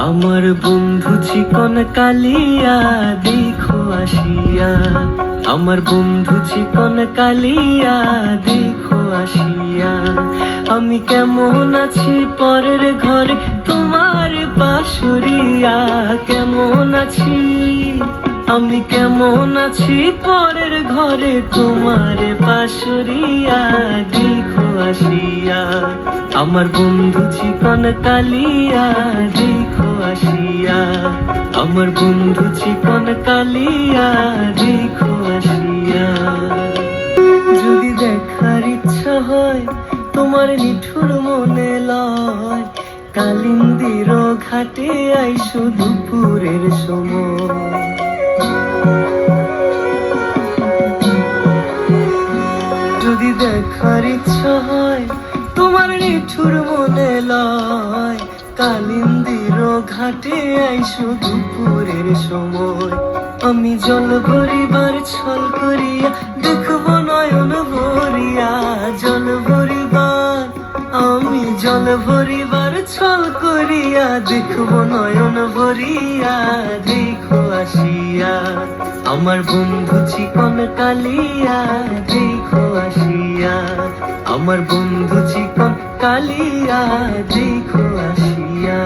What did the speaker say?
আমার বন্ধু চিকন কালিয়া দেখো আসিয়া, আমার বন্ধু চিকন কালিয়া দেখো আসিয়া। আমি কেমন আছি পরের ঘরে তোমার পাশুরিয়া, কেমন আছি আমি কেমন আছি পরের ঘরে তোমার পাশুরিয়া দেখো আসিয়া। আমার বন্ধু চিকন কালিয়া দেখো আসিয়া, আমার বন্ধু চিকন কালিয়া দেখো আসিয়া। যদি দেখার ইচ্ছা হয় তোমার নিঠুর মনে লয়, কালিন্দির ঘাটে আইসো দুপুরের সময়। যদি দেখার ইচ্ছা হয় তোমার নিঠুর মনে লয়, কালিন্দির ঘাটে আইসো দুপুরের সময়। আমি জল ভরিবার ছল করিয়া দেখবো নয়ন ভরিয়া, জল ভরিবার আমি জল ভরিবার ছল করিয়া দেখবো নয়ন ভরিয়া দেখো আসিয়া। আমার বন্ধু চিকন কালিয়া দেখো আসিয়া, আমার বন্ধু চিকন কালিয়া দেখো আসিয়া।